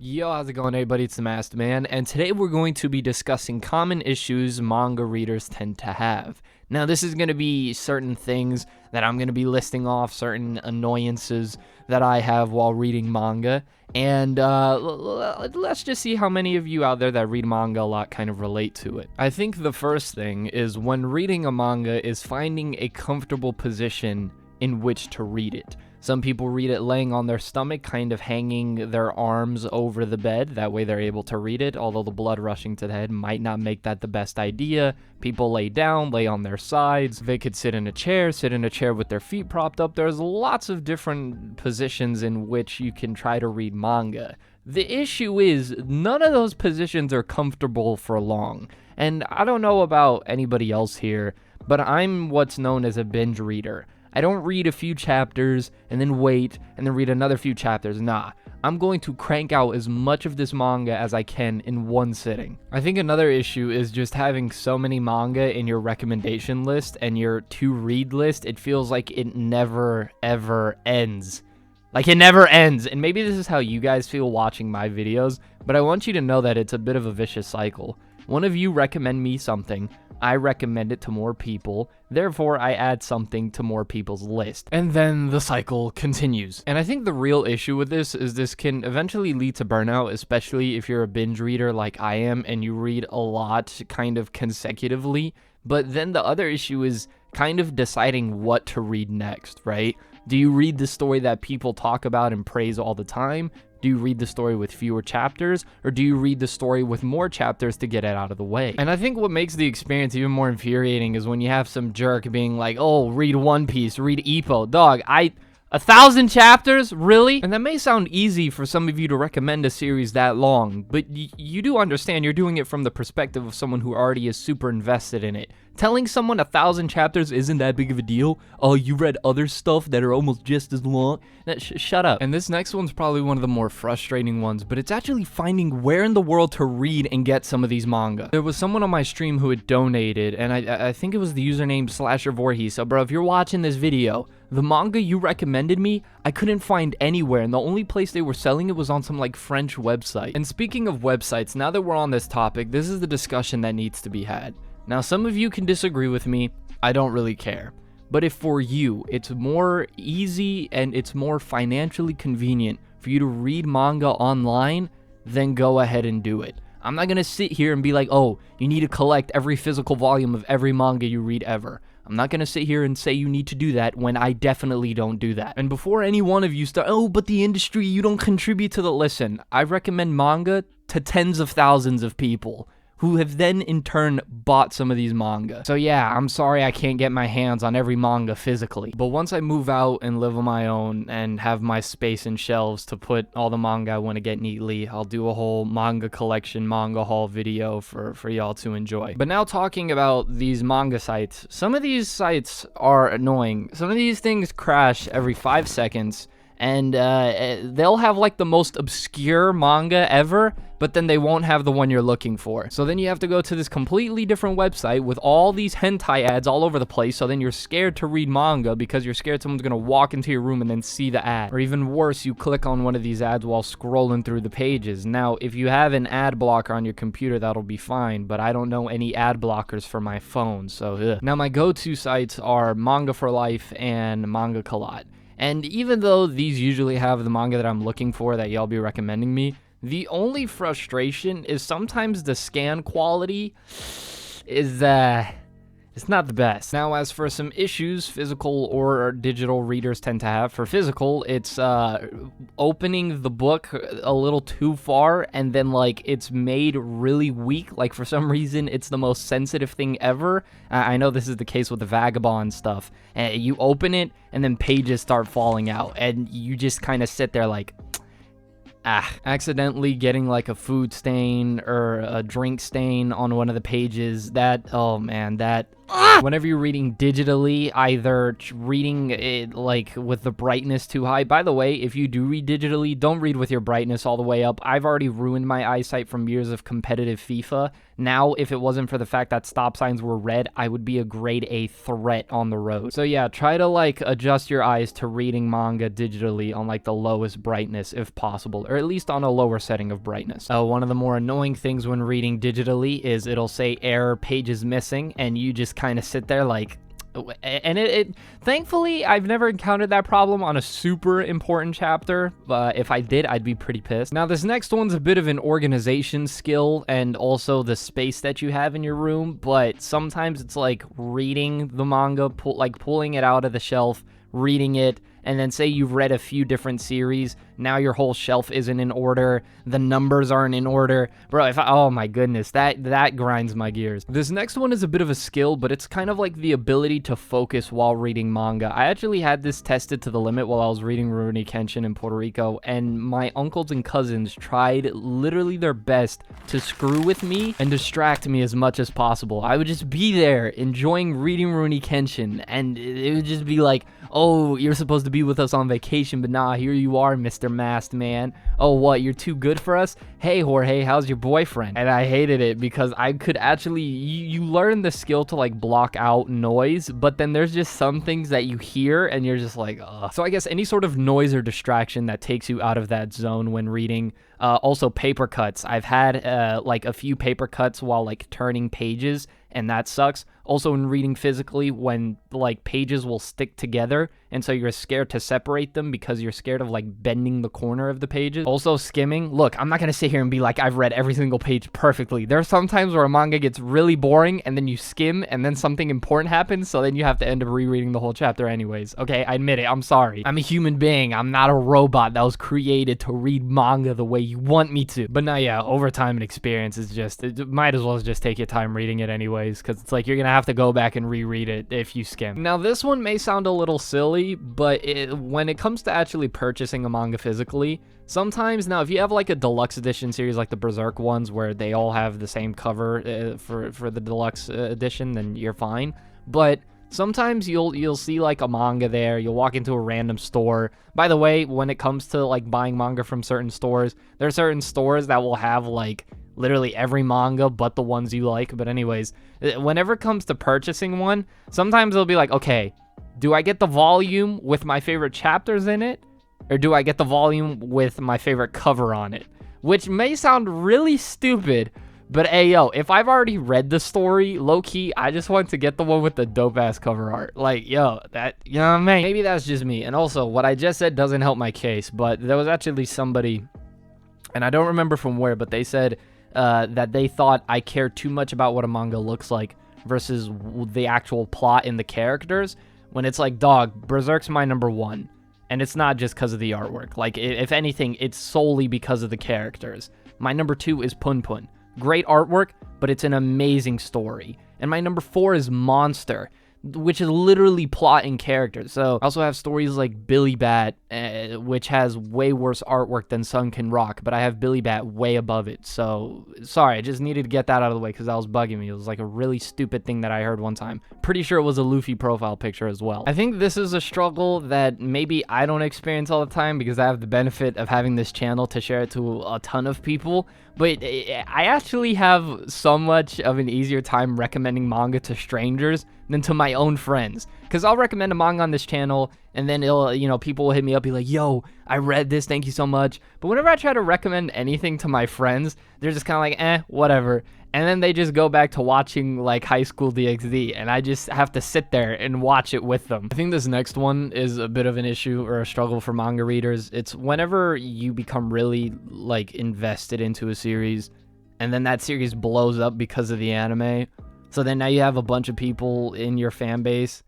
Yo, how's it going, everybody? It's the Masked Man, and today we're going to be discussing common issues manga readers tend to have. Now, this is going to be certain things that I'm going to be listing off, certain annoyances that I have while reading manga, and let's just see how many of you out there that read manga a lot kind of relate to it. I think the first thing is when reading a manga is finding a comfortable position in which to read it. Some people read it laying on their stomach, kind of hanging their arms over the bed. That way they're able to read it, although the blood rushing to the head might not make that the best idea. People lay down, lay on their sides. They could sit in a chair with their feet propped up. There's lots of different positions in which you can try to read manga. The issue is, none of those positions are comfortable for long. And I don't know about anybody else here, but I'm what's known as a binge reader. I don't read a few chapters and then wait and then read another few chapters. Nah, I'm going to crank out as much of this manga as I can in one sitting. I think another issue is just having so many manga in your recommendation list and your to-read list. It feels like it never, ever ends. Like, it never ends. And maybe this is how you guys feel watching my videos, but I want you to know that it's a bit of a vicious cycle. One of you recommend me something, I recommend it to more people, therefore I add something to more people's list. And then the cycle continues. And I think the real issue with this is this can eventually lead to burnout, especially if you're a binge reader like I am and you read a lot kind of consecutively. But then the other issue is kind of deciding what to read next, right? Do you read the story that people talk about and praise all the time? Do you read the story with fewer chapters, or do you read the story with more chapters to get it out of the way? And I think what makes the experience even more infuriating is when you have some jerk being like, oh, read One Piece, read Ippo. Dog, 1,000 chapters? Really? And that may sound easy for some of you to recommend a series that long, but you do understand you're doing it from the perspective of someone who already is super invested in it. Telling someone 1,000 chapters isn't that big of a deal. Oh, you read other stuff that are almost just as long? Shut up. And this next one's probably one of the more frustrating ones, but it's actually finding where in the world to read and get some of these manga. There was someone on my stream who had donated, and I think it was the username Slasher Voorhees. So bro, if you're watching this video, the manga you recommended me, I couldn't find anywhere, and the only place they were selling it was on some like French website. And speaking of websites, now that we're on this topic, this is the discussion that needs to be had. Now, some of you can disagree with me, I don't really care. But if for you, it's more easy and it's more financially convenient for you to read manga online, then go ahead and do it. I'm not gonna sit here and be like, oh, you need to collect every physical volume of every manga you read ever. I'm not gonna sit here and say you need to do that when I definitely don't do that. And before any one of you start, oh, but the industry, you don't contribute to the, listen, I recommend manga to tens of thousands of people who have then in turn bought some of these manga. So yeah, I'm sorry I can't get my hands on every manga physically. But once I move out and live on my own and have my space and shelves to put all the manga I want to get neatly, I'll do a whole manga collection, manga haul video for y'all to enjoy. But now talking about these manga sites, some of these sites are annoying. Some of these things crash every 5 seconds, and they'll have like the most obscure manga ever, but then they won't have the one you're looking for. So then you have to go to this completely different website with all these hentai ads all over the place, so then you're scared to read manga because you're scared someone's gonna walk into your room and then see the ad. Or even worse, you click on one of these ads while scrolling through the pages. Now, if you have an ad blocker on your computer, that'll be fine, but I don't know any ad blockers for my phone, so ugh. Now, my go-to sites are Manga for Life and Manga Collat. And even though these usually have the manga that I'm looking for that y'all be recommending me, the only frustration is sometimes the scan quality is, it's not the best. Now, as for some issues physical or digital readers tend to have, for physical, it's opening the book a little too far, and then like it's made really weak. Like for some reason, it's the most sensitive thing ever. I know this is the case with the Vagabond stuff. And you open it, and then pages start falling out, and you just kind of sit there like, accidentally getting like a food stain or a drink stain on one of the pages, that, oh man, that Whenever you're reading digitally, either reading it like with the brightness too high. By the way, if you do read digitally, don't read with your brightness all the way up. I've already ruined my eyesight from years of competitive FIFA. Now, if it wasn't for the fact that stop signs were red, I would be a grade A threat on the road. So yeah, try to like adjust your eyes to reading manga digitally on like the lowest brightness if possible, or at least on a lower setting of brightness. One of the more annoying things when reading digitally is it'll say error, pages missing, and you just kind of sit there like, and it thankfully I've never encountered that problem on a super important chapter, but if I did, I'd be pretty pissed. Now this next one's a bit of an organization skill and also the space that you have in your room, but sometimes it's like reading the manga, pulling it out of the shelf, reading it, and then say you've read a few different series, now your whole shelf isn't in order, the numbers aren't in order. Bro, oh my goodness, that grinds my gears. This next one is a bit of a skill, but it's kind of like the ability to focus while reading manga. I actually had this tested to the limit while I was reading Rurouni Kenshin in Puerto Rico, and my uncles and cousins tried literally their best to screw with me and distract me as much as possible. I would just be there enjoying reading Rurouni Kenshin, and it would just be like, oh, you're supposed to be with us on vacation, but nah, here you are, Mr. Masked Man. Oh, what, you're too good for us? Hey, Jorge, how's your boyfriend? And I hated it because I could actually, you learn the skill to like block out noise, but then there's just some things that you hear and you're just like, ugh. So I guess any sort of noise or distraction that takes you out of that zone when reading. Also paper cuts. I've had like a few paper cuts while like turning pages, and that sucks. Also in reading physically, when like pages will stick together and so you're scared to separate them because you're scared of like bending the corner of the pages. Also skimming. Look, I'm not gonna sit here and be like I've read every single page perfectly. There are some times where a manga gets really boring and then you skim and then something important happens, so then you have to end up rereading the whole chapter anyways. Okay, I admit it, I'm sorry. I'm a human being. I'm not a robot that was created to read manga the way you want me to. But now, yeah, over time and experience is just, it might as well just take your time reading it anyways, because it's like you're gonna have to go back and reread it if you skim. Now this one may sound a little silly, but when it comes to actually purchasing a manga physically, sometimes, now if you have like a deluxe edition series like the Berserk ones where they all have the same cover for the deluxe edition, then you're fine. But sometimes you'll see like a manga there, you'll walk into a random store. By the way, when it comes to like buying manga from certain stores, there are certain stores that will have like literally every manga but the ones you like. But anyways, whenever it comes to purchasing one, sometimes it'll be like, okay, do I get the volume with my favorite chapters in it, or do I get the volume with my favorite cover on it? Which may sound really stupid, but hey, yo, if I've already read the story, low-key, I just want to get the one with the dope-ass cover art. Like, yo, that, you know what I mean? Maybe that's just me. And also, what I just said doesn't help my case, but there was actually somebody, and I don't remember from where, but they said that they thought I cared too much about what a manga looks like versus the actual plot and the characters, when it's like, dog, Berserk's my #1. And it's not just because of the artwork. Like, if anything, it's solely because of the characters. My #2 is Pun Pun. Great artwork, but it's an amazing story. And my #4 is Monster, which is literally plot and characters. So I also have stories like Billy Bat, which has way worse artwork than Sun Can Rock, but I have Billy Bat way above it. So sorry, I just needed to get that out of the way because that was bugging me. It was like a really stupid thing that I heard one time. Pretty sure it was a Luffy profile picture as well. I think this is a struggle that maybe I don't experience all the time because I have the benefit of having this channel to share it to a ton of people. But I actually have so much of an easier time recommending manga to strangers than to my own friends. Because I'll recommend a manga on this channel, and then it'll, you know, people will hit me up, be like, yo, I read this, thank you so much. But whenever I try to recommend anything to my friends, they're just kind of like, whatever. And then they just go back to watching, like, High School DxD, and I just have to sit there and watch it with them. I think this next one is a bit of an issue or a struggle for manga readers. It's whenever you become really, like, invested into a series, and then that series blows up because of the anime. So then now you have a bunch of people in your fan base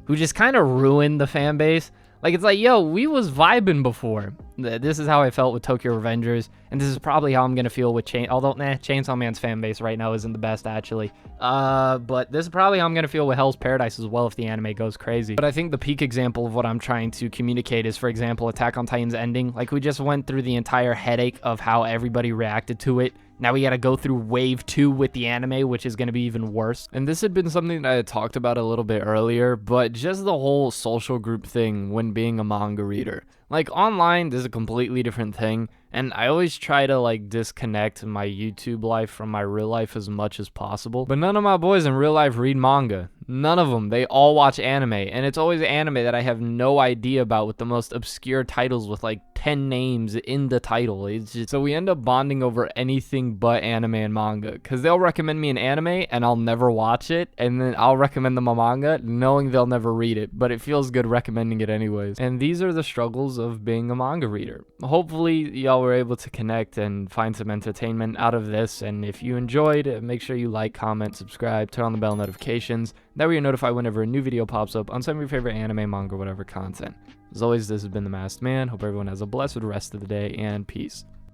who just kind of ruin the fan base. Like, it's like, yo, we was vibing before. This is how I felt with Tokyo Revengers, and this is probably how I'm going to feel with Chainsaw Man's fan base right now isn't the best, actually. But this is probably how I'm going to feel with Hell's Paradise as well if the anime goes crazy. But I think the peak example of what I'm trying to communicate is, for example, Attack on Titan's ending. Like, we just went through the entire headache of how everybody reacted to it, Now we gotta go through wave 2 with the anime, which is gonna be even worse. And this had been something that I had talked about a little bit earlier, but just the whole social group thing when being a manga reader. Like, online, this is a completely different thing, and I always try to, like, disconnect my YouTube life from my real life as much as possible. But none of my boys in real life read manga. None of them. They all watch anime, and it's always anime that I have no idea about, with the most obscure titles with, like, 10 names in the title. It's just, so we end up bonding over anything but anime and manga, because they'll recommend me an anime, and I'll never watch it, and then I'll recommend them a manga, knowing they'll never read it, but it feels good recommending it anyways. And these are the struggles of being a manga reader. Hopefully, y'all were able to connect and find some entertainment out of this, and if you enjoyed, make sure you like, comment, subscribe, turn on the bell notifications. That way you're notified whenever a new video pops up on some of your favorite anime, manga, whatever content. As always, this has been The Masked Man. Hope everyone has a blessed rest of the day, and peace.